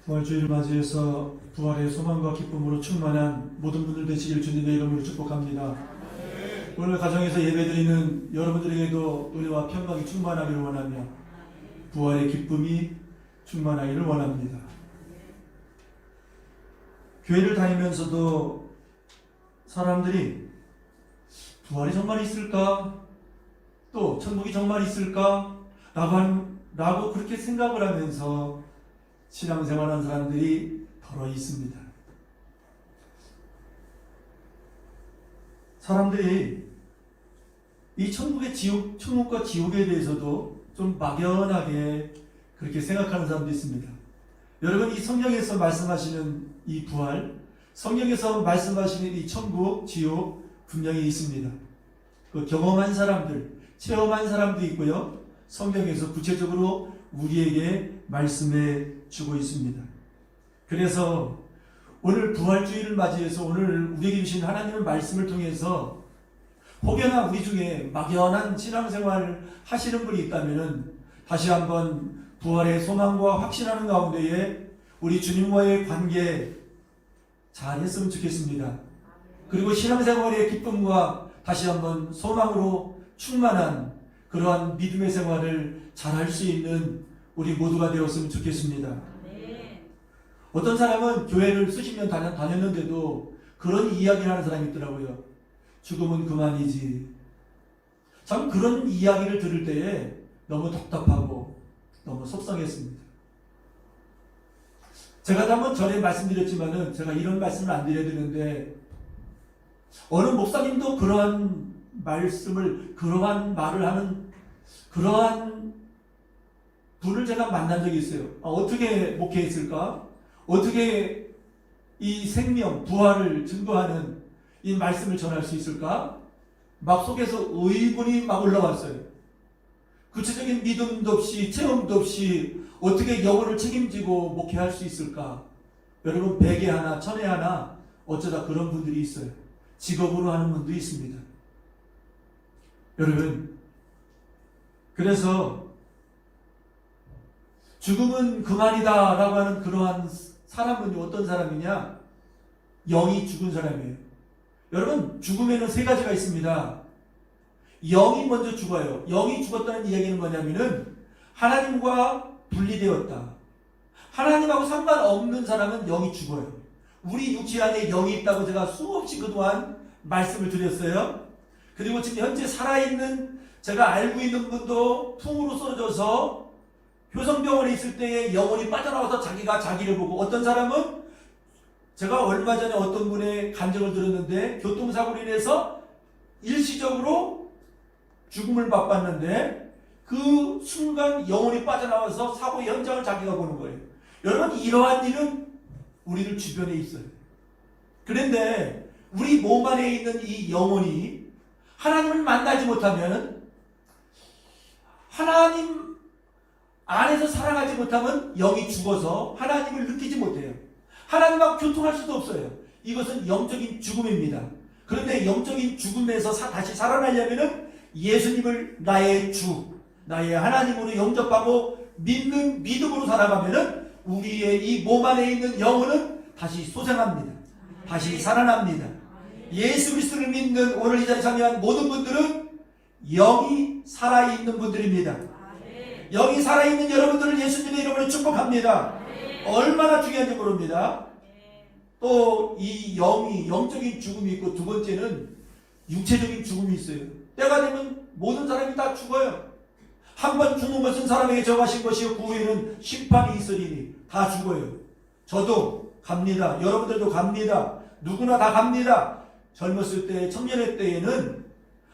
부활주의를 맞이해서 부활의 소망과 기쁨으로 충만한 모든 분들 되시길 주님의 이름으로 축복합니다. 오늘 가정에서 예배드리는 여러분들에게도 은혜와 평강이 충만하기를 원하며 부활의 기쁨이 충만하기를 원합니다. 교회를 다니면서도 사람들이 부활이 정말 있을까? 또 천국이 정말 있을까? 라고 그렇게 생각을 하면서 신앙생활하는 사람들이 더러 있습니다. 사람들이 이 천국과 지옥에 대해서도 좀 막연하게 그렇게 생각하는 사람도 있습니다. 여러분, 이 성경에서 말씀하시는 이 부활, 성경에서 말씀하시는 이 천국, 지옥 분명히 있습니다. 그 경험한 사람들, 체험한 사람도 있고요. 성경에서 구체적으로 우리에게 말씀해 주고 있습니다. 그래서 오늘 부활주의를 맞이해서 오늘 우리에게 주신 하나님의 말씀을 통해서 혹여나 우리 중에 막연한 신앙생활 하시는 분이 있다면 다시 한번 부활의 소망과 확신하는 가운데에 우리 주님과의 관계 잘 했으면 좋겠습니다. 그리고 신앙생활의 기쁨과 다시 한번 소망으로 충만한 그러한 믿음의 생활을 잘 할 수 있는 우리 모두가 되었으면 좋겠습니다. 어떤 사람은 교회를 수십 년 다녔는데도 그런 이야기를 하는 사람이 있더라고요. 죽음은 그만이지. 참 그런 이야기를 들을 때에 너무 답답하고 너무 속상했습니다. 제가 한번 전에 말씀드렸지만은 제가 이런 말씀을 안 드려야 되는데 어느 목사님도 그러한 말을 하는 그러한 분을 제가 만난 적이 있어요. 어떻게 목회했을까? 어떻게 이 생명, 부활을 증거하는 이 말씀을 전할 수 있을까? 막 속에서 의문이 막 올라왔어요. 구체적인 믿음도 없이 체험도 없이 어떻게 영혼을 책임지고 목회할 수 있을까? 여러분, 100에 하나, 1000에 하나 어쩌다 그런 분들이 있어요. 직업으로 하는 분도 있습니다. 여러분, 그래서 죽음은 그만이다 라고 하는 그러한 사람은 어떤 사람이냐? 영이 죽은 사람이에요. 여러분, 죽음에는 세 가지가 있습니다. 영이 먼저 죽어요. 영이 죽었다는 이야기는 뭐냐면은 하나님과 분리되었다. 하나님하고 상관없는 사람은 영이 죽어요. 우리 육체 안에 영이 있다고 제가 수없이 그동안 말씀을 드렸어요. 그리고 지금 현재 살아있는 제가 알고 있는 분도 풍으로 쓰러져서 효성병원에 있을 때에 영혼이 빠져나와서 자기가 자기를 보고, 어떤 사람은 제가 얼마 전에 어떤 분의 간증을 들었는데 교통사고로 인해서 일시적으로 죽음을 맛봤는데 그 순간 영혼이 빠져나와서 사고 현장을 자기가 보는 거예요. 여러분, 이러한 일은 우리들 주변에 있어요. 그런데 우리 몸 안에 있는 이 영혼이 하나님을 만나지 못하면, 하나님 안에서 살아가지 못하면 영이 죽어서 하나님을 느끼지 못해요. 하나님하고 교통할 수도 없어요. 이것은 영적인 죽음입니다. 그런데 영적인 죽음에서 다시 살아나려면 예수님을 나의 주, 나의 하나님으로 영접하고 믿는 믿음으로 살아가면 우리의 이 몸 안에 있는 영혼은 다시 소생합니다. 다시 살아납니다. 예수 그리스도를 믿는 오늘 이 자리에 참여한 모든 분들은 영이 살아있는 분들입니다. 영이 살아있는 여러분들을 예수님의 이름으로 축복합니다. 얼마나 중요한지 모릅니다. 또 이 영적인 죽음이 있고, 두 번째는 육체적인 죽음이 있어요. 때가 되면 모든 사람이 다 죽어요. 한 번 죽는 것은 사람에게 정하신 것이요 그 후에는 심판이 있으리니 다 죽어요. 저도 갑니다. 여러분들도 갑니다. 누구나 다 갑니다. 젊었을 때, 청년의 때에는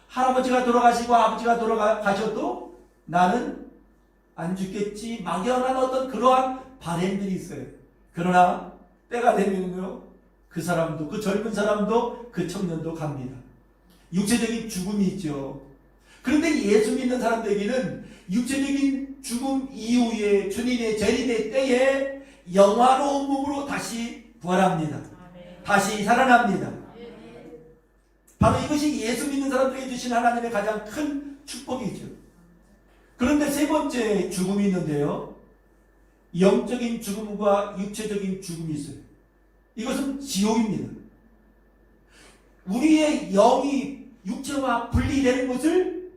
할아버지가 돌아가시고 아버지가 돌아가셔도 나는 안 죽겠지, 막연한 어떤 그러한 바램들이 있어요. 그러나 때가 되면요, 그 사람도, 그 젊은 사람도, 그 청년도 갑니다. 육체적인 죽음이 있죠. 그런데 예수 믿는 사람들에게는 육체적인 죽음 이후에 주님의 재림의 때에 영화로운 몸으로 다시 부활합니다. 다시 살아납니다. 바로 이것이 예수 믿는 사람들에게 주신 하나님의 가장 큰 축복이죠. 그런데 세 번째 죽음이 있는데요, 영적인 죽음과 육체적인 죽음이 있어요. 이것은 지옥입니다. 우리의 영이 육체와 분리되는 것을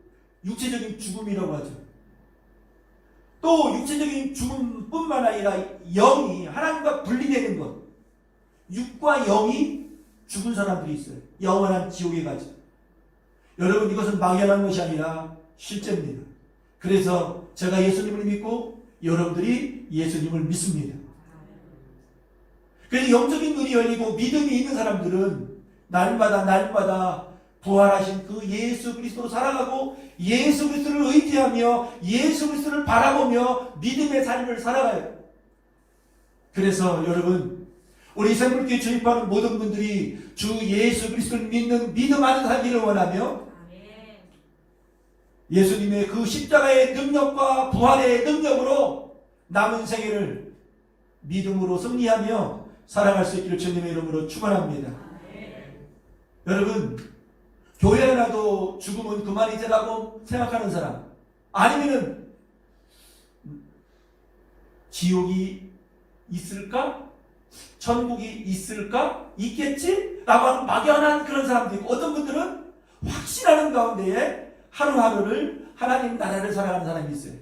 육체적인 죽음이라고 하죠. 또 육체적인 죽음뿐만 아니라 영이 하나님과 분리되는 것, 육과 영이 죽은 사람들이 있어요. 영원한 지옥에 가죠. 여러분, 이것은 막연한 것이 아니라 실제입니다. 그래서 제가 예수님을 믿고 여러분들이 예수님을 믿습니다. 그래서 영적인 눈이 열리고 믿음이 있는 사람들은 날마다 부활하신 그 예수 그리스도로 살아가고 예수 그리스도를 의지하며 예수 그리스도를 바라보며 믿음의 삶을 살아가요. 그래서 여러분, 우리 샘물교회 주입하는 모든 분들이 주 예수 그리스도를 믿는 믿음 안에 살기를 원하며 예수님의 그 십자가의 능력과 부활의 능력으로 남은 생애를 믿음으로 승리하며 살아갈 수 있기를 주님의 이름으로 축원합니다. 여러분, 교회에 나도 죽으면 그만이지라고 생각하는 사람, 아니면은 지옥이 있을까? 천국이 있을까? 있겠지? 라고 하는 막연한 그런 사람도 있고, 어떤 분들은 확신하는 가운데에 하루하루를 하나님 나라를 살아가는 사람이 있어요.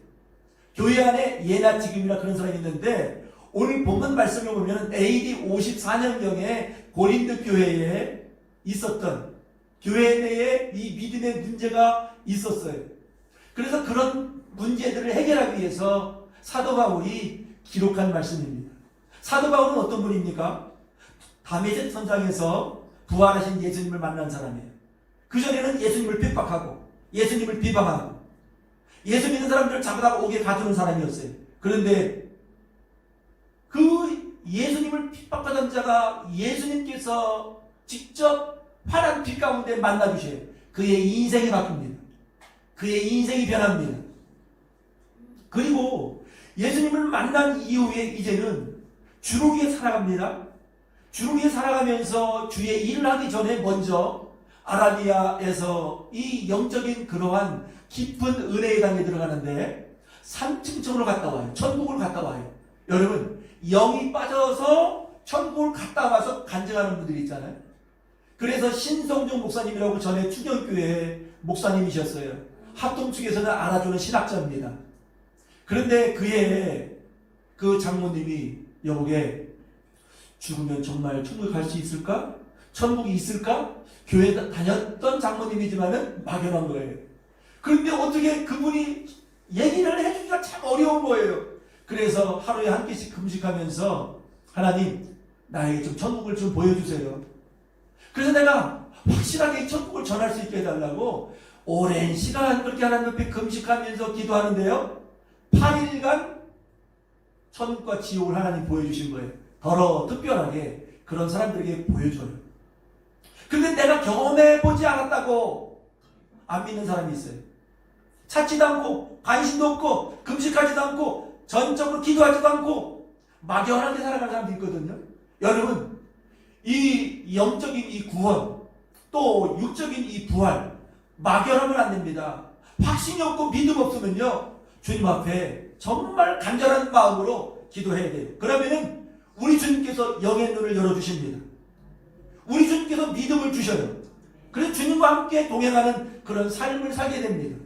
교회 안에 예나 지금이나 그런 사람이 있는데, 오늘 본문 말씀을 보면 AD 54년경에 고린도 교회에 있었던 교회 내에 이 믿음의 문제가 있었어요. 그래서 그런 문제들을 해결하기 위해서 사도 바울이 기록한 말씀입니다. 사도 바울은 어떤 분입니까? 다메섹 선장에서 부활하신 예수님을 만난 사람이에요. 그전에는 예수님을 핍박하고 예수님을 비방하고 예수 믿는 사람들을 잡아다 옥에 가두는 사람이었어요. 그런데 그 예수님을 핍박하던 자가 예수님께서 직접 환한 빛 가운데 만나주셔요. 그의 인생이 바뀝니다. 그의 인생이 변합니다. 그리고 예수님을 만난 이후에 이제는 주로 위에 살아갑니다. 주로 위에 살아가면서 주의 일을 하기 전에 먼저 아라비아에서 이 영적인 그러한 깊은 은혜의 강에 들어가는데 3층으로 갔다 와요. 천국을 갔다 와요. 여러분, 영이 빠져서 천국을 갔다 와서 간증하는 분들이 있잖아요. 그래서 신성종 목사님이라고 전에 추경교회 목사님이셨어요. 합동 측에서는 알아주는 신학자입니다. 그런데 그의 그 장모님이 여보게 죽으면 정말 천국에 갈 수 있을까? 천국이 있을까? 교회 다녔던 장모님이지만은 막연한 거예요. 그런데 어떻게 그분이 얘기를 해주기가 참 어려운 거예요. 그래서 하루에 한 끼씩 금식하면서 하나님, 나에게 좀 천국을 좀 보여주세요. 그래서 내가 확실하게 이 천국을 전할 수 있게 해달라고 오랜 시간 그렇게 하나님 앞에 금식하면서 기도하는데요, 8일간 천국과 지옥을 하나님 보여주신 거예요. 더러 특별하게 그런 사람들에게 보여줘요. 근데 내가 경험해보지 않았다고 안 믿는 사람이 있어요. 찾지도 않고 관심도 없고 금식하지도 않고 전적으로 기도하지도 않고 막연하게 살아가는 사람도 있거든요. 여러분, 이 영적인 이 구원 또 육적인 이 부활 막연하면 안 됩니다. 확신이 없고 믿음 없으면요, 주님 앞에 정말 간절한 마음으로 기도해야 돼요. 그러면은 우리 주님께서 영의 눈을 열어주십니다. 우리 주님께서 믿음을 주셔요. 그래서 주님과 함께 동행하는 그런 삶을 살게 됩니다.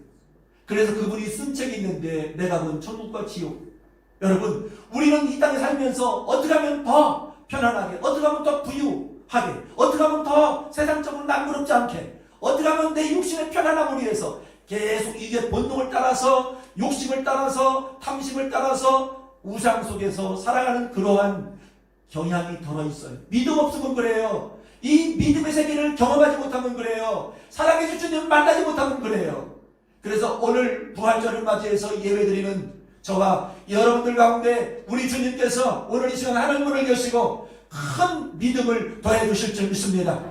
그래서 그분이 쓴 책이 있는데, 내가 본 천국과 지옥. 여러분, 우리는 이 땅에 살면서 어떻게 하면 더 편안하게, 어떻게 하면 더 부유하게, 어떻게 하면 더 세상적으로 남부럽지 않게, 어떻게 하면 내 육신의 편안함을 위해서 계속 이게 본능을 따라서, 욕심을 따라서, 탐심을 따라서 우상 속에서 살아가는 그러한 경향이 들어있어요. 믿음 없으면 그래요. 이 믿음의 세계를 경험하지 못하면 그래요. 사랑해줄 주님을 만나지 못하면 그래요. 그래서 오늘 부활절을 맞이해서 예배드리는 저와 여러분들 가운데 우리 주님께서 오늘 이 시간 하늘문을 여시고 큰 믿음을 더해 주실 줄 믿습니다.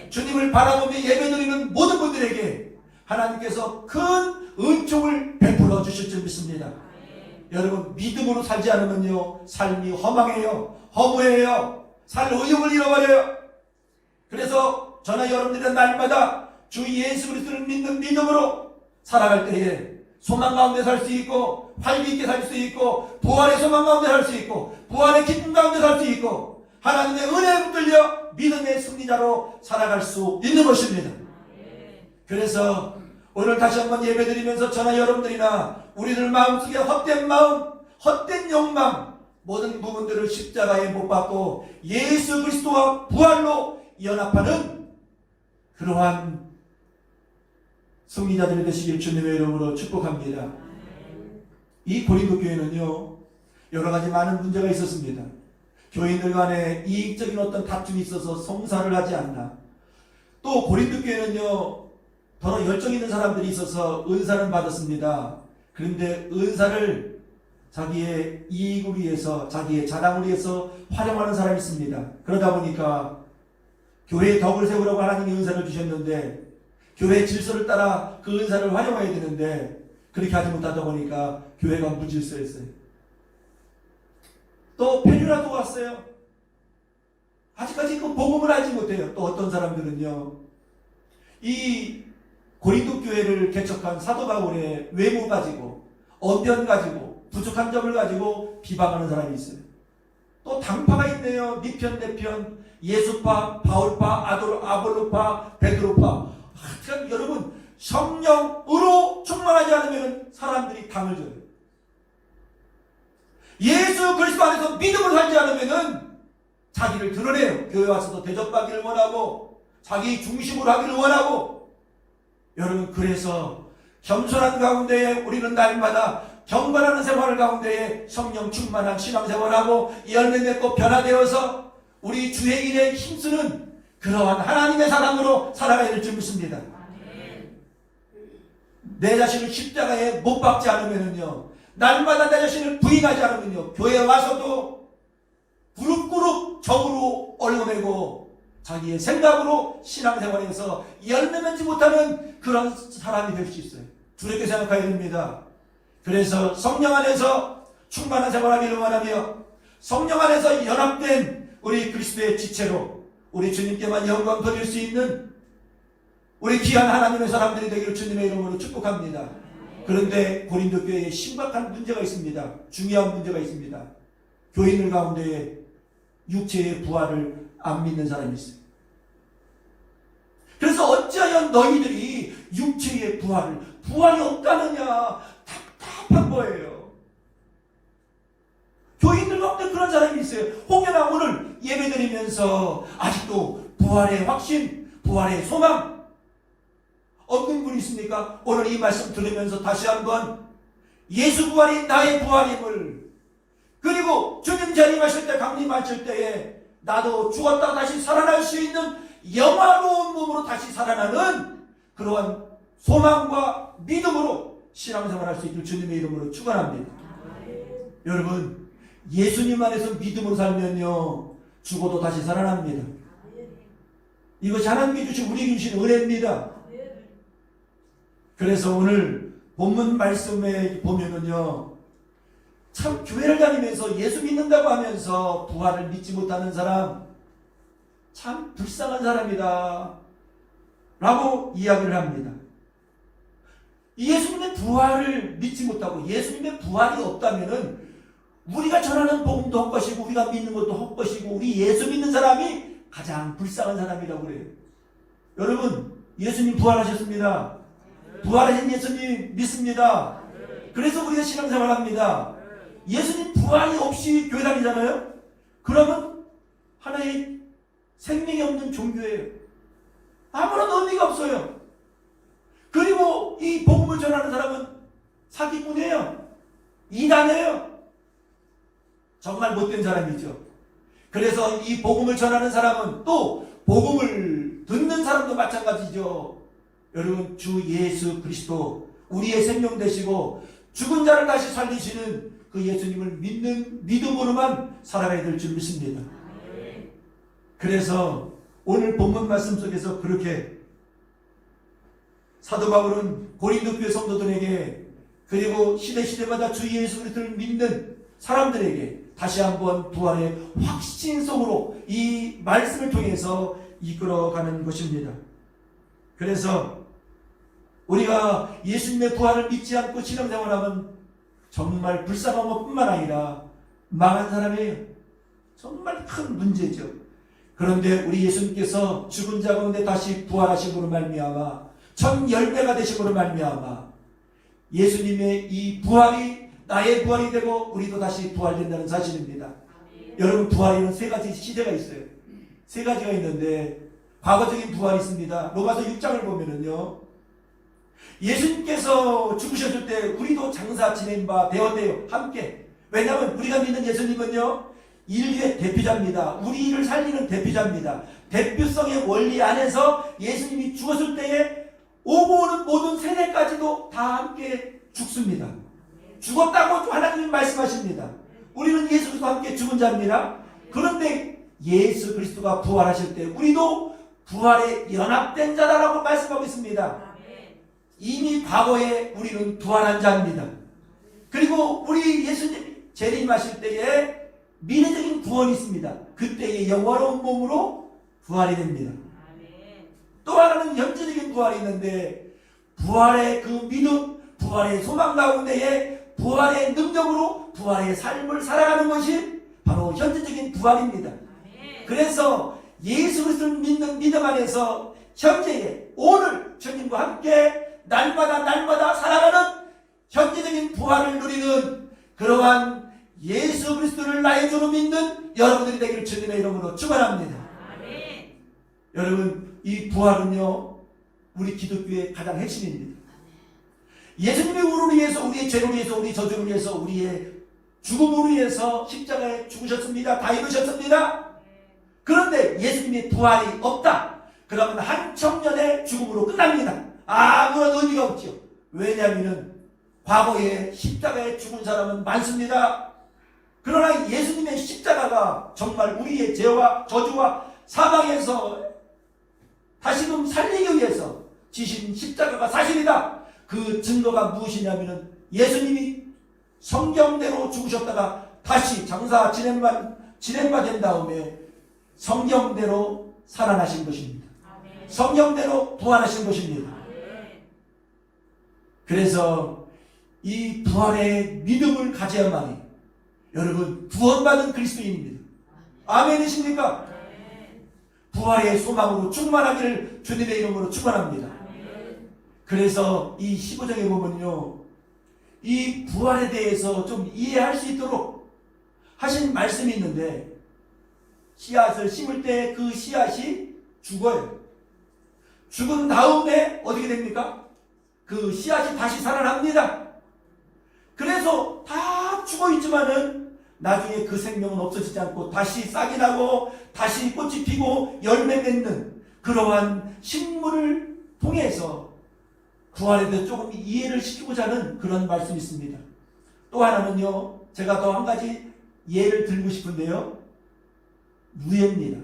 주님을 바라보며 예배드리는 모든 분들에게 하나님께서 큰 은총을 베풀어 주실 줄 믿습니다. 여러분, 믿음으로 살지 않으면요, 삶이 허망해요. 허무해요. 살 의욕을 잃어버려요. 그래서 저나 여러분들은 날마다 주 예수 그리스도를 믿는 믿음으로 살아갈 때에 소망 가운데 살 수 있고, 활기 있게 살 수 있고, 부활의 소망 가운데 살 수 있고, 부활의 기쁨 가운데 살 수 있고, 하나님의 은혜에 붙들려 믿음의 승리자로 살아갈 수 있는 것입니다. 그래서 오늘 다시 한번 예배드리면서 저나 여러분들이나 우리들 마음속에 헛된 마음, 헛된 욕망, 모든 부분들을 십자가에 못 박고 예수 그리스도와 부활로 연합하는 그러한 승리자들이 되시길 주님의 이름으로 축복합니다. 이 고린도 교회는요, 여러 가지 많은 문제가 있었습니다. 교인들 간에 이익적인 어떤 다툼이 있어서 성사를 하지 않나. 또 고린도 교회는요, 더러 열정 있는 사람들이 있어서 은사를 받았습니다. 그런데 은사를 자기의 이익을 위해서, 자기의 자랑을 위해서 활용하는 사람이 있습니다. 그러다 보니까 교회의 덕을 세우라고 하나님이 은사를 주셨는데 교회의 질서를 따라 그 은사를 활용해야 되는데 그렇게 하지 못하다 보니까 교회가 무질서했어요. 또 페류라도 왔어요. 아직까지 그 복음을 알지 못해요. 또 어떤 사람들은요, 이 고린도 교회를 개척한 사도 바울의 외모 가지고, 언변 가지고, 부족한 점을 가지고 비방하는 사람이 있어요. 또 당파가 있네요. 네 편, 내 편, 예수파, 바울파, 아볼로파, 베드로파. 하여튼 여러분, 성령으로 충만하지 않으면 사람들이 당을 줘요. 예수 그리스도 안에서 믿음을 살지 않으면 자기를 드러내요. 교회 와서도 대접받기를 원하고 자기 중심으로 하기를 원하고. 여러분, 그래서 겸손한 가운데에 우리는 날마다 경건하는 생활 가운데에 성령 충만한 신앙생활하고 열매 맺고 변화되어서 우리 주의 일에 힘쓰는 그러한 하나님의 사람으로 살아가야 될 줄 믿습니다. 내 자신을 십자가에 못 박지 않으면요, 날마다 내 자신을 부인하지 않으면요, 교회에 와서도 부릅부릅 정으로 얽어매고 자기의 생각으로 신앙생활에서 열매 맺지 못하는 그런 사람이 될 수 있어요. 두렵게 생각해야 됩니다. 그래서 성령 안에서 충만한 생활하기를 원하며 성령 안에서 연합된 우리 그리스도의 지체로 우리 주님께만 영광 드릴 수 있는 우리 귀한 하나님의 사람들이 되기를 주님의 이름으로 축복합니다. 그런데 고린도 교회에 심각한 문제가 있습니다. 중요한 문제가 있습니다. 교인들 가운데 육체의 부활을 안 믿는 사람이 있어요. 그래서 어찌하여 너희들이 육체의 부활이 없다느냐, 답답한 거예요. 교인들 가운데 그런 사람이 있어요. 혹여나 오늘 예배드리면서 아직도 부활의 확신, 부활의 소망 없는 분이 있습니까? 오늘 이 말씀 들으면서 다시 한번 예수 부활이 나의 부활임을, 그리고 주님 재림하실 때, 강림하실 때에 나도 죽었다가 다시 살아날 수 있는 영화로운 몸으로 다시 살아나는 그러한 소망과 믿음으로 신앙생활할 수 있길 주님의 이름으로 축원합니다. 여러분, 예수님 안에서 믿음으로 살면요, 죽어도 다시 살아납니다. 이것이 하나님께 주신 우리에게 주신 은혜입니다. 그래서 오늘 본문 말씀에 보면은요, 참 교회를 다니면서 예수 믿는다고 하면서 부활을 믿지 못하는 사람, 참 불쌍한 사람이다 라고 이야기를 합니다. 예수님의 부활을 믿지 못하고 예수님의 부활이 없다면은 우리가 전하는 복음도 헛것이고 우리가 믿는 것도 헛것이고 우리 예수 믿는 사람이 가장 불쌍한 사람이라고 그래요. 여러분, 예수님 부활하셨습니다. 부활하신 예수님 믿습니다. 그래서 우리가 신앙생활합니다. 예수님 부활이 없이 교회 다니잖아요. 그러면 하나의 생명이 없는 종교예요. 아무런 의미가 없어요. 그리고 이 복음을 전하는 사람은 사기꾼이에요. 이단이에요. 정말 못된 사람이죠. 그래서 이 복음을 전하는 사람은 또 복음을 듣는 사람도 마찬가지죠. 여러분, 주 예수 그리스도 우리의 생명 되시고 죽은 자를 다시 살리시는 그 예수님을 믿는 믿음으로만 살아가야 될 줄 믿습니다. 그래서 오늘 본문 말씀 속에서 그렇게 사도 바울은 고린도 교회 성도들에게, 그리고 시대마다 주 예수 그리스도를 믿는 사람들에게 다시 한번 부활의 확신 속으로 이 말씀을 통해서 이끌어가는 것입니다. 그래서 우리가 예수님의 부활을 믿지 않고 신앙생활하면 정말 불쌍한 것뿐만 아니라 망한 사람이에요. 정말 큰 문제죠. 그런데 우리 예수님께서 죽은 자 가운데 다시 부활하심으로 말미암아 천 열매가 되심으로 말미암아 예수님의 이 부활이 나의 부활이 되고 우리도 다시 부활된다는 사실입니다. 여러분, 부활에는 세 가지 시대가 있어요. 세 가지가 있는데 과거적인 부활이 있습니다. 로마서 6장을 보면은요, 예수님께서 죽으셨을 때 우리도 장사 지낸 바 되었대요. 함께. 왜냐하면 우리가 믿는 예수님은요, 인류의 대표자입니다. 우리를 살리는 대표자입니다. 대표성의 원리 안에서 예수님이 죽었을 때에 오고 오는 모든 세대까지도 다 함께 죽습니다. 죽었다고 하나님이 말씀하십니다. 우리는 예수 그리스도와 함께 죽은 자입니다. 그런데 예수 그리스도가 부활하실 때 우리도 부활에 연합된 자다라고 말씀하고 있습니다. 이미 과거에 우리는 부활한 자입니다. 그리고 우리 예수님 재림하실 때에 미래적인 구원이 있습니다. 그때의 영원한 몸으로 부활이 됩니다. 또 하나는 현재적인 부활이 있는데 부활의 그 믿음, 부활의 소망 가운데에 부활의 능력으로 부활의 삶을 살아가는 것이 바로 현재적인 부활입니다. 그래서 예수 그리스도를 믿는 믿음 안에서 현재의 오늘 주님과 함께 날마다 살아가는 현재적인 부활을 누리는 그러한 예수 그리스도를 나의 주로 믿는 여러분들이 되기를 주님의 이름으로 축원합니다. 여러분, 이 부활은요 우리 기독교의 가장 핵심입니다. 예수님이 우리를 위해서, 우리의 죄를 위해서, 우리 저주를 위해서, 우리의 죽음을 위해서 십자가에 죽으셨습니다. 다 이루셨습니다. 그런데 예수님의 부활이 없다 그러면 한 청년의 죽음으로 끝납니다. 아무런 의미가 없죠. 왜냐하면 과거에 십자가에 죽은 사람은 많습니다. 그러나 예수님의 십자가가 정말 우리의 죄와 저주와 사망에서 다시금 살리기 위해서 지신 십자가가 사실이다. 그 증거가 무엇이냐면 예수님이 성경대로 죽으셨다가 다시 장사 진행바 된 다음에 성경대로 살아나신 것입니다. 성경대로 부활하신 것입니다. 그래서 이 부활의 믿음을 가져야만이 여러분 구원받은 그리스도인입니다. 아멘이십니까? 부활의 소망으로 충만하기를 주님의 이름으로 축원합니다. 그래서 이 15장에 보면요, 이 부활에 대해서 좀 이해할 수 있도록 하신 말씀이 있는데, 씨앗을 심을 때 그 씨앗이 죽어요. 죽은 다음에 어떻게 됩니까? 그 씨앗이 다시 살아납니다. 그래서 다 죽어 있지만은 나중에 그 생명은 없어지지 않고 다시 싹이 나고 다시 꽃이 피고 열매 맺는 그러한 식물을 통해서 부활에 대해서 조금 이해를 시키고자 하는 그런 말씀이 있습니다. 또 하나는요, 제가 더 한 가지 예를 들고 싶은데요, 누에입니다.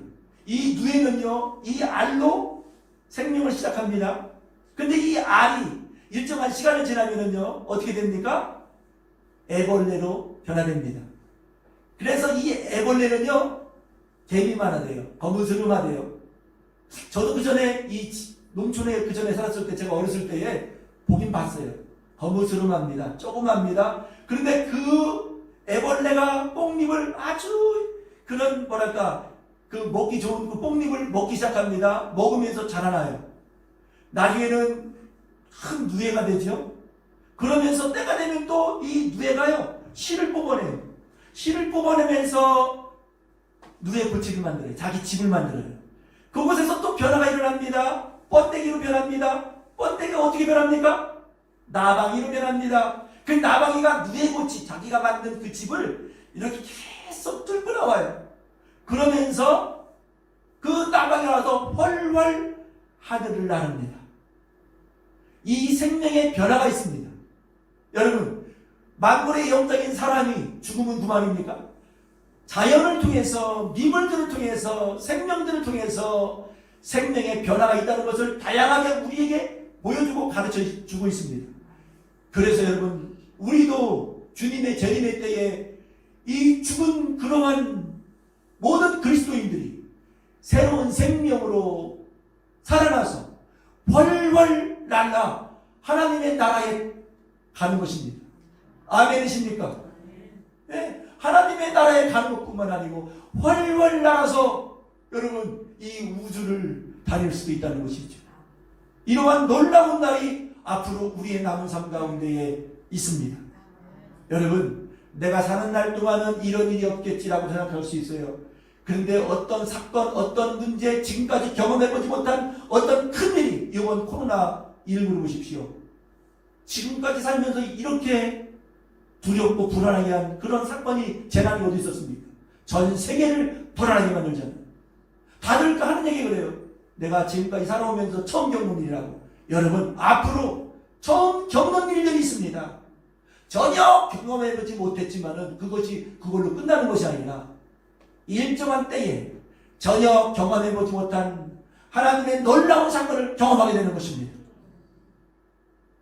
이 누에는요, 이 알로 생명을 시작합니다. 근데 이 알이 일정한 시간을 지나면은요, 어떻게 됩니까? 애벌레로 변화됩니다. 그래서 이 애벌레는요, 개미만하대요. 거무스름하대요. 저도 그 전에 이 농촌에 그 전에 살았을 때 제가 어렸을 때에 보긴 봤어요. 거무스름합니다. 조그맣니다. 그런데 그 애벌레가 뽕잎을 아주 그런 뭐랄까 그 먹기 좋은 그 뽕잎을 먹기 시작합니다. 먹으면서 자라나요. 나중에는 큰 누에가 되죠. 그러면서 때가 되면 또 이 누에가요 씨를 뽑아내요. 씨를 뽑아내면서 누에 고집을 만들어요. 자기 집을 만들어요. 그곳에서 또 변화가 일어납니다. 번데기로 변합니다. 번데기가 어떻게 변합니까? 나방이로 변합니다. 그 나방이가 누에 고치 자기가 만든 그 집을 이렇게 계속 뚫고 나와요. 그러면서 그 나방이 나와서 훨훨 하늘을 나릅니다. 이 생명의 변화가 있습니다. 여러분, 만물의 영적인 사람이 죽으면 그만입니까? 자연을 통해서, 미물들을 통해서, 생명들을 통해서 생명의 변화가 있다는 것을 다양하게 우리에게 보여주고 가르쳐 주고 있습니다. 그래서 여러분, 우리도 주님의 재림의 때에 이 죽은 그러한 모든 그리스도인들이 새로운 생명으로 살아나서 훨훨 날라 하나님의 나라에 가는 것입니다. 아멘이십니까? 네, 하나님의 나라에 가는 것뿐만 아니고 훨훨 날아서 여러분 이 우주를 다닐 수도 있다는 것이죠. 이러한 놀라운 날이 앞으로 우리의 남은 삶 가운데에 있습니다. 여러분, 내가 사는 날 동안은 이런 일이 없겠지라고 생각할 수 있어요. 그런데 어떤 사건, 어떤 문제, 지금까지 경험해보지 못한 어떤 큰일이, 이번 코로나19를 보십시오. 지금까지 살면서 이렇게 두렵고 불안하게 한 그런 사건이, 재난이 어디 있었습니까? 전 세계를 불안하게 만들잖아요. 다들 하는 얘기 그래요. 내가 지금까지 살아오면서 처음 겪는 일이라고. 여러분, 앞으로 처음 겪는 일들이 있습니다. 전혀 경험해보지 못했지만은 그걸로 끝나는 것이 아니라 일정한 때에 전혀 경험해보지 못한 하나님의 놀라운 사건을 경험하게 되는 것입니다.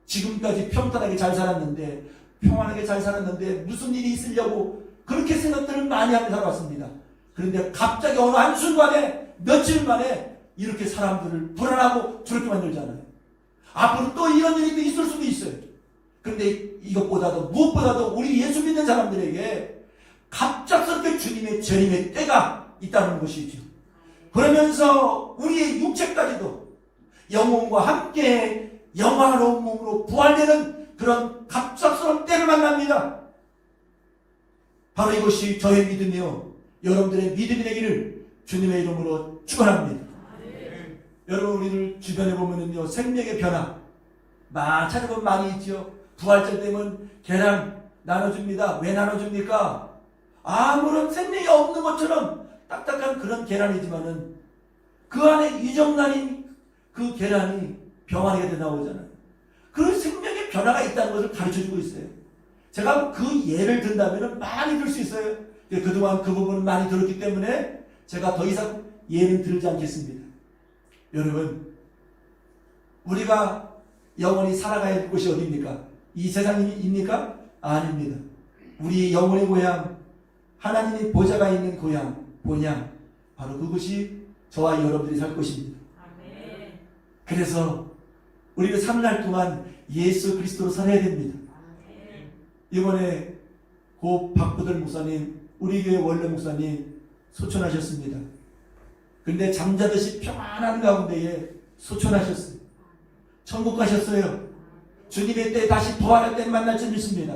지금까지 평탄하게 잘 살았는데, 평안하게 잘 살았는데 무슨 일이 있으려고 그렇게 생각들을 많이 하고 살아왔습니다. 그런데 갑자기 어느 한순간에 며칠 만에 이렇게 사람들을 불안하고 두렵게 만들잖아요. 앞으로 또 이런 일이 있을 수도 있어요. 그런데 이것보다도 무엇보다도 우리 예수 믿는 사람들에게 갑작스럽게 주님의 재림의 때가 있다는 것이죠. 그러면서 우리의 육체까지도 영혼과 함께 영화로운 몸으로 부활되는 그런 갑작스러운 때를 만납니다. 바로 이것이 저의 믿음이요 여러분들의 믿음이 되기를 주님의 이름으로 축원합니다. 여러분, 우리들 주변에 보면은요, 생명의 변화 찾아보면 많이 있죠. 부활절 되면 계란 나눠줍니다. 왜 나눠줍니까? 아무런 생명이 없는 것처럼 딱딱한 그런 계란이지만은 그 안에 유정란인 그 계란이 병아리가 돼 나오잖아요. 그런 생명의 변화가 있다는 것을 가르쳐주고 있어요. 제가 그 예를 든다면 많이 들 수 있어요. 그동안 그 부분을 많이 들었기 때문에 제가 더 이상 예는 들지 않겠습니다. 여러분, 우리가 영원히 살아가야 할 곳이 어디입니까? 이 세상입니까? 아닙니다. 우리 영혼의 고향, 하나님의 보좌가 있는 고향, 본향, 바로 그것이 저와 여러분들이 살 것입니다. 아멘. 그래서 우리는 3날 동안 예수 그리스도로 살아야 됩니다. 아멘. 이번에 고 박부들 목사님, 우리 교회 원래 목사님 소천하셨습니다. 그런데 잠자듯이 평안한 가운데에 소천하셨어요. 천국 가셨어요. 주님의 때 다시 부활할 때 만날 줄 믿습니다.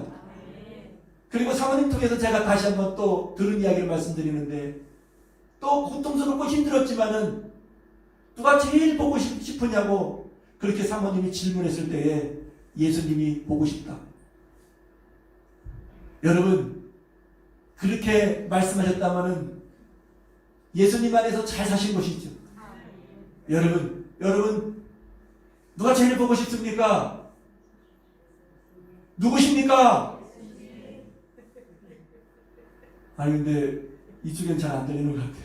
그리고 사모님 통해서 제가 다시 한번 또 들은 이야기를 말씀드리는데, 또 고통스럽고 힘들었지만은 누가 제일 보고 싶으냐고 그렇게 사모님이 질문했을 때에 예수님이 보고 싶다. 여러분, 그렇게 말씀하셨다면은 예수님 안에서 잘 사신 것이죠. 여러분 누가 제일 보고 싶습니까? 누구십니까? 아니 근데 이쪽엔 잘 안 들리는 것 같아요.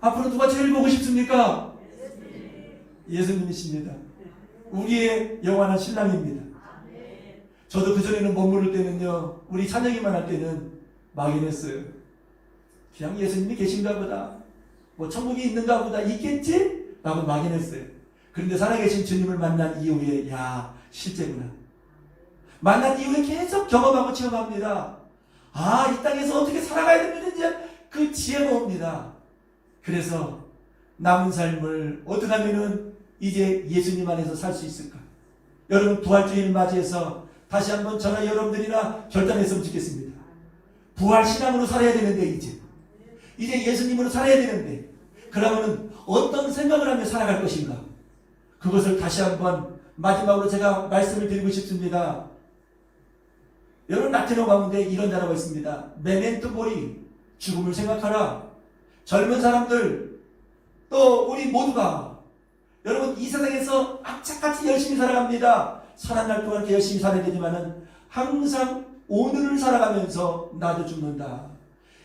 앞으로 누가 제일 보고 싶습니까? 예수님이십니다. 우리의 영원한 신랑입니다. 저도 그전에는 머무를 때는요, 우리 찬양이만 할 때는 막연했어요. 그냥 예수님이 계신가 보다, 뭐 천국이 있는가 보다, 있겠지? 라고 막연했어요. 그런데 살아계신 주님을 만난 이후에 야, 실제구나. 만난 이후에 계속 경험하고 체험합니다. 아, 이 땅에서 어떻게 살아가야 되는지 그 지혜가 옵니다. 그래서 남은 삶을 어떻게 하면은 이제 예수님 안에서 살 수 있을까? 여러분, 부활주일 맞이해서 다시 한번 저나 여러분들이나 결단했으면 좋겠습니다. 부활 신앙으로 살아야 되는데 이제 예수님으로 살아야 되는데, 그러면은 어떤 생각을 하며 살아갈 것인가? 그것을 다시 한번 마지막으로 제가 말씀을 드리고 싶습니다. 여러분, 라틴어 가운데 이런 단어가 있습니다. 메멘토 모리, 죽음을 생각하라. 젊은 사람들, 또 우리 모두가 여러분, 이 세상에서 악착같이 열심히 살아갑니다. 사는 날 동안 이렇게 열심히 살아야 되지만은 항상 오늘을 살아가면서 나도 죽는다.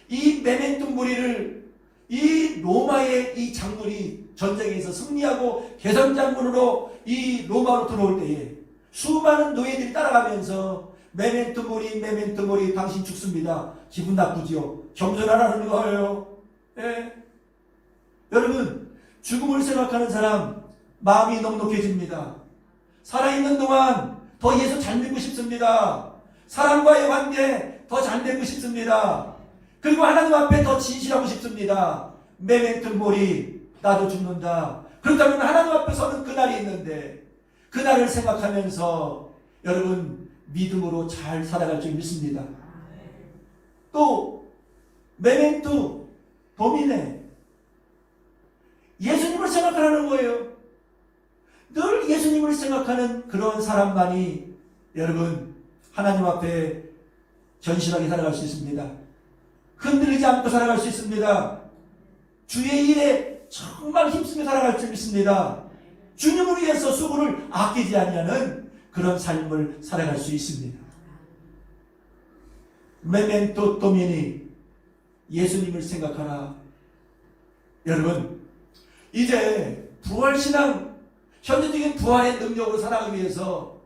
이 메멘토 모리를, 이 로마의 이 장군이 전쟁에서 승리하고 개선장군으로 이 로마로 들어올 때에 수많은 노예들이 따라가면서 메멘토 모리 당신 죽습니다. 기분 나쁘지요? 겸손하라는 거예요. 예. 여러분, 죽음을 생각하는 사람, 마음이 넉넉해집니다. 살아있는 동안 더 예수 잘 믿고 싶습니다. 사람과의 관계 더 잘 되고 싶습니다. 그리고 하나님 앞에 더 진실하고 싶습니다. 메멘토 모리, 나도 죽는다. 그렇다면 하나님 앞에 서는 그날이 있는데 그날을 생각하면서 여러분 믿음으로 잘 살아갈 줄 믿습니다. 또 메멘토 도미네, 예수님을 생각하라는 거예요. 늘 예수님을 생각하는 그런 사람만이 여러분 하나님 앞에 견실하게 살아갈 수 있습니다. 흔들리지 않고 살아갈 수 있습니다. 주의 일에 정말 힘쓰며 살아갈 줄 믿습니다. 주님을 위해서 수고를 아끼지 아니하는 그런 삶을 살아갈 수 있습니다. 메멘토 도미니, 예수님을 생각하라. 여러분 이제 부활신앙, 현재적인 부활의 능력으로 살아가기 위해서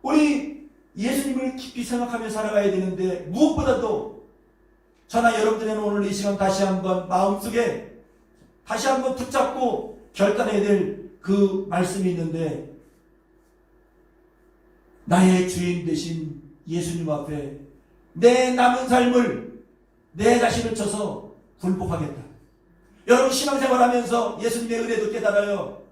우리 예수님을 깊이 생각하며 살아가야 되는데, 무엇보다도 저나 여러분들은 오늘 이 시간 다시 한번 마음속에 다시 한번 붙잡고 결단해야 될 그 말씀이 있는데, 나의 주인 되신 예수님 앞에 내 남은 삶을 내 자신을 쳐서 굴복하겠다. 여러분 신앙생활하면서 예수님의 은혜도 깨달아요.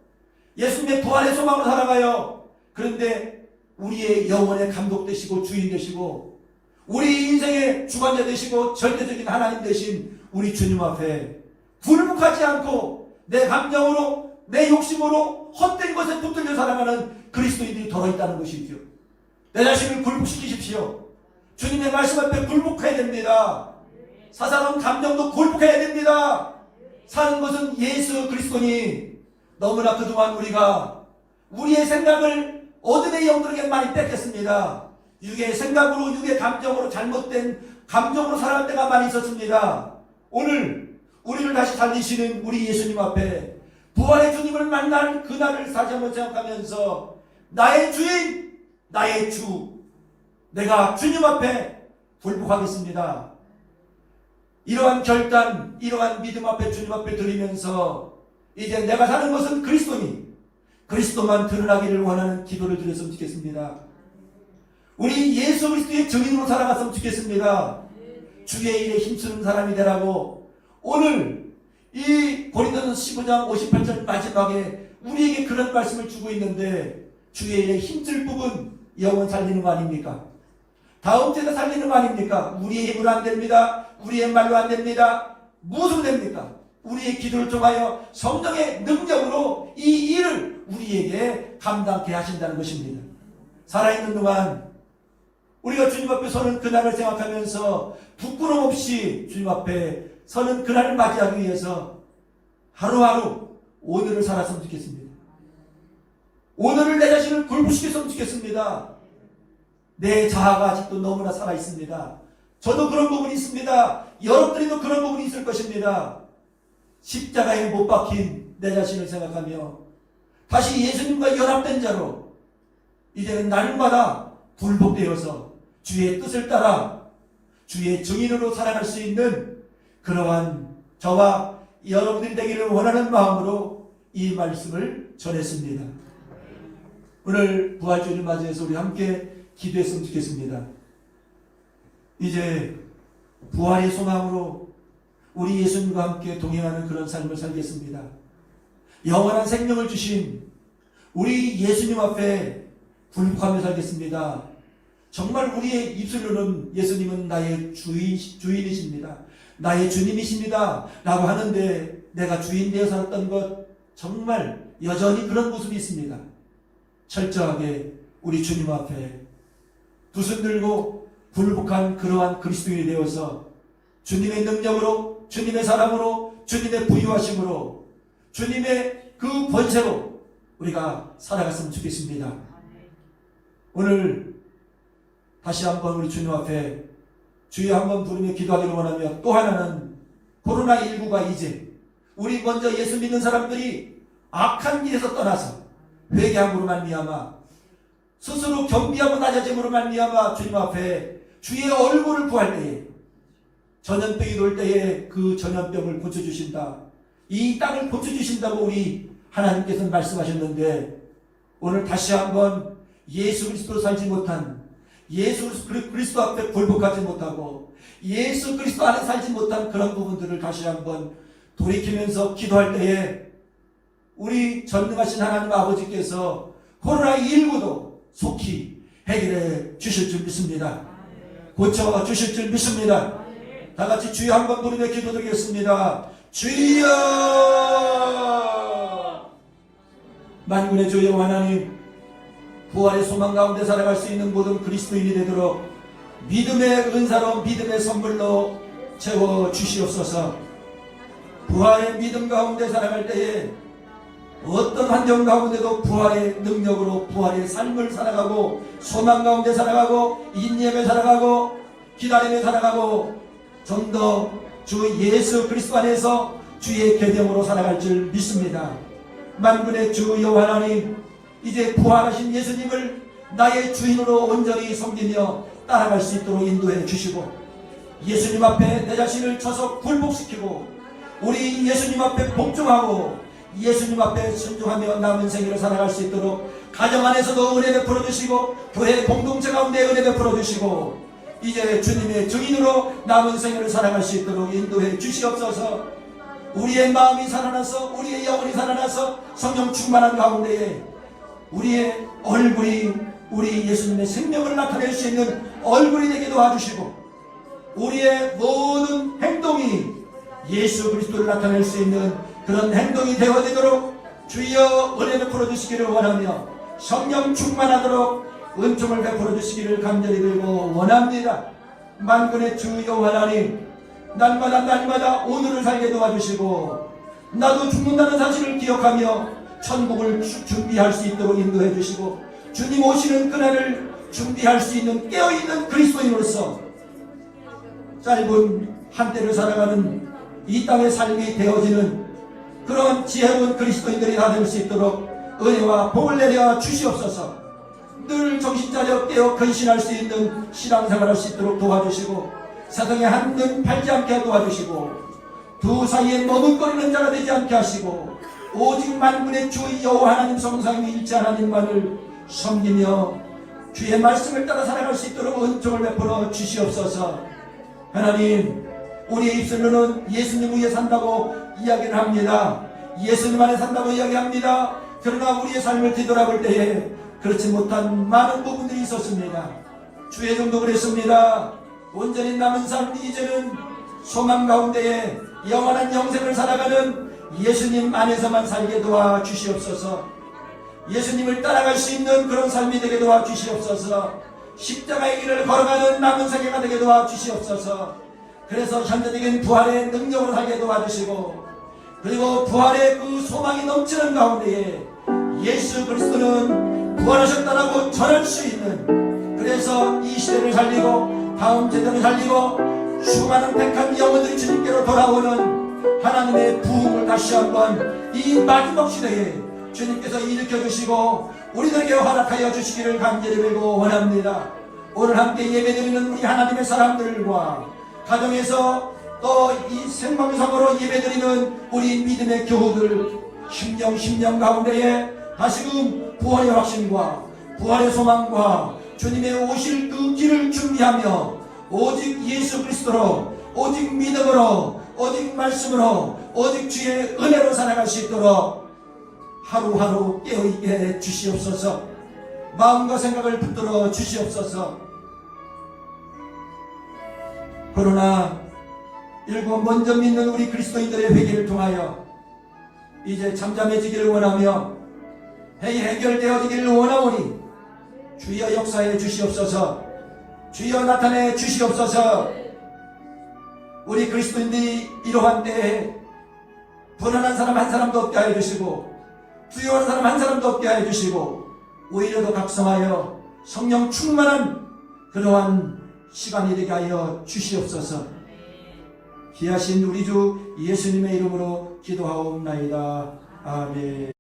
예수님의 부활의 소망으로 살아가요. 그런데 우리의 영혼의 감독 되시고 주인 되시고 우리 인생의 주관자 되시고 절대적인 하나님 되신 우리 주님 앞에 굴복하지 않고 내 감정으로 내 욕심으로 헛된 것에 붙들려 살아가는 그리스도인들이 더러 있다는 것이죠. 내 자신을 굴복시키십시오. 주님의 말씀 앞에 굴복해야 됩니다. 사사로운 감정도 굴복해야 됩니다. 사는 것은 예수 그리스도니, 너무나 그동안 우리가 우리의 생각을 어둠의 영들에게 많이 뺏겼습니다. 육의 생각으로, 육의 감정으로, 잘못된 감정으로 살아갈 때가 많이 있었습니다. 오늘 우리를 다시 살리시는 우리 예수님 앞에 부활의 주님을 만날 그날을 다시 한번 생각하면서 나의 주인, 나의 주, 내가 주님 앞에 굴복하겠습니다. 이러한 결단, 이러한 믿음 앞에 주님 앞에 드리면서 이제 내가 사는 것은 그리스도니 그리스도만 드러나기를 원하는 기도를 드렸으면 좋겠습니다. 우리 예수 그리스도의 증인으로 살아갔으면 좋겠습니다. 주의 일에 힘쓰는 사람이 되라고 오늘 이 고린도전서 15장 58절 마지막에 우리에게 그런 말씀을 주고 있는데, 주의 일에 힘쓸 부분 영혼 살리는 거 아닙니까? 다음 세대 살리는 거 아닙니까? 우리의 힘으로 안 됩니다. 우리의 말로 안 됩니다. 무엇으로 됩니까? 우리의 기도를 통하여 성령의 능력으로 이 일을 우리에게 감당케 하신다는 것입니다. 살아있는 동안 우리가 주님 앞에 서는 그날을 생각하면서 부끄럼 없이 주님 앞에 서는 그날을 맞이하기 위해서 하루하루 오늘을 살았으면 좋겠습니다. 오늘을 내 자신을 굴복시켰으면 좋겠습니다. 내 자아가 아직도 너무나 살아있습니다. 저도 그런 부분이 있습니다. 여러분들도 그런 부분이 있을 것입니다. 십자가에 못 박힌 내 자신을 생각하며 다시 예수님과 연합된 자로 이제는 날마다 굴복되어서 주의 뜻을 따라 주의 증인으로 살아갈 수 있는 그러한 저와 여러분들이 되기를 원하는 마음으로 이 말씀을 전했습니다. 오늘 부활주일을 맞이해서 우리 함께 기도했으면 좋겠습니다. 이제 부활의 소망으로 우리 예수님과 함께 동행하는 그런 삶을 살겠습니다. 영원한 생명을 주신 우리 예수님 앞에 굴복하며 살겠습니다. 정말 우리의 입술로는 예수님은 나의 주인이십니다. 나의 주님이십니다. 라고 하는데 내가 주인 되어 살았던 것 정말 여전히 그런 모습이 있습니다. 철저하게 우리 주님 앞에 두 손 들고 굴복한 그러한 그리스도인이 되어서 주님의 능력으로, 주님의 사랑으로, 주님의 부유하심으로, 주님의 그 권세로 우리가 살아갔으면 좋겠습니다. 오늘 다시 한번 우리 주님 앞에 주여 한번 부르며 기도하기를 원하며, 또 하나는 코로나19가 이제 우리 먼저 예수 믿는 사람들이 악한 길에서 떠나서 회개함으로 말미암아 스스로 겸비하고 낮아짐으로 말미암아 주님 앞에 주의 얼굴을 구할 때에, 전염병이 돌 때에 그 전염병을 고쳐주신다, 이 땅을 고쳐주신다고 우리 하나님께서는 말씀하셨는데 오늘 다시 한번 예수 그리스도로 살지 못한, 예수 그리스도 앞에 굴복하지 못하고 예수 그리스도 안에 살지 못한 그런 부분들을 다시 한번 돌이키면서 기도할 때에 우리 전능하신 하나님 아버지께서 코로나19도 속히 해결해 주실 줄 믿습니다. 고쳐 주실 줄 믿습니다. 다 같이 주여 한번 부르며 기도드리겠습니다. 주여! 만군의 주 여호와 하나님, 부활의 소망 가운데 살아갈 수 있는 모든 그리스도인이 되도록 믿음의 은사로, 믿음의 선물로 채워 주시옵소서. 부활의 믿음 가운데 살아갈 때에 어떤 환경 가운데도 부활의 능력으로 부활의 삶을 살아가고, 소망 가운데 살아가고, 인내에 살아가고, 기다림에 살아가고, 좀 더 주 예수 그리스도 안에서 주의 계명으로 살아갈 줄 믿습니다. 만군의 주 여호와 하나님, 이제 부활하신 예수님을 나의 주인으로 온전히 섬기며 따라갈 수 있도록 인도해 주시고, 예수님 앞에 내 자신을 쳐서 굴복시키고 우리 예수님 앞에 복종하고 예수님 앞에 순종하며 남은 생애를 살아갈 수 있도록 가정 안에서도 은혜 베풀어 주시고 교회 공동체 가운데 은혜 베풀어 주시고 이제 주님의 증인으로 남은 생애를 살아갈 수 있도록 인도해 주시옵소서. 우리의 마음이 살아나서 우리의 영혼이 살아나서 성령 충만한 가운데에 우리의 얼굴이 우리 예수님의 생명을 나타낼 수 있는 얼굴이 되게 도와주시고 우리의 모든 행동이 예수 그리스도를 나타낼 수 있는 그런 행동이 되어지도록 주여 은혜 베풀어 주시기를 원하며 성령 충만하도록 은총을 베풀어 주시기를 간절히 빌고 원합니다. 만군의 주 여호와 하나님, 날마다 오늘을 살게 도와주시고 나도 죽는다는 사실을 기억하며 천국을 준비할 수 있도록 인도해 주시고 주님 오시는 그날을 준비할 수 있는 깨어있는 그리스도인으로서 짧은 한때를 살아가는 이 땅의 삶이 되어지는 그런 지혜로운 그리스도인들이 다 될 수 있도록 은혜와 복을 내려 주시옵소서. 늘 정신차려 깨어 근신할 수 있는 신앙생활할 수 있도록 도와주시고 세상에 한눈 팔지 않게 도와주시고 두 사이에 머뭇거리는 자가 되지 않게 하시고 오직 만군의 주 여호와 하나님 성삼위일체 하나님만을 섬기며 주의 말씀을 따라 살아갈 수 있도록 은총을 베풀어 주시옵소서. 하나님, 우리의 입술로는 예수님 위에 산다고 이야기를 합니다. 예수님 안에 산다고 이야기합니다. 그러나 우리의 삶을 뒤돌아볼 때에 그렇지 못한 많은 부분들이 있었습니다. 주의 종도 그랬습니다. 온전히 남은 삶 이제는 소망 가운데에 영원한 영생을 살아가는 예수님 안에서만 살게 도와 주시옵소서. 예수님을 따라갈 수 있는 그런 삶이 되게 도와 주시옵소서. 십자가의 길을 걸어가는 남은 세계가 되게 도와 주시옵소서. 그래서 현재적인 부활의 능력으로 살게 도와주시고 그리고 부활의 그 소망이 넘치는 가운데에 예수 그리스도는 부활하셨다라고 전할 수 있는, 그래서 이 시대를 살리고 다음 세대를 살리고 수많은 택한 영혼들이 주님께로 돌아오는 하나님의 부흥을 다시 한번 이 마지막 시대에 주님께서 일으켜 주시고 우리들에게 허락하여 주시기를 간절히 빌고 원합니다. 오늘 함께 예배드리는 우리 하나님의 사람들과 가정에서 또 이 생방송으로 예배드리는 우리 믿음의 교우들 심령 가운데에 다시금 부활의 확신과 부활의 소망과 주님의 오실 그 길을 준비하며 오직 예수 그리스도로, 오직 믿음으로, 오직 말씀으로, 오직 주의 은혜로 살아갈 수 있도록 하루하루 깨어있게 해 주시옵소서. 마음과 생각을 붙들어 주시옵소서. 코로나19 먼저 믿는 우리 그리스도인들의 회개를 통하여 이제 잠잠해지기를 원하며 해결되어지기를 원하오니 주여 역사해 주시옵소서. 주여 나타내 주시옵소서. 우리 그리스도인들이 이러한 때에 불안한 사람 한 사람도 없게 하여 주시고 두려워하는 사람 한 사람도 없게 하여 주시고 오히려 더 각성하여 성령 충만한 그러한 시간이 되게 하여 주시옵소서. 귀하신 우리 주 예수님의 이름으로 기도하옵나이다. 아멘.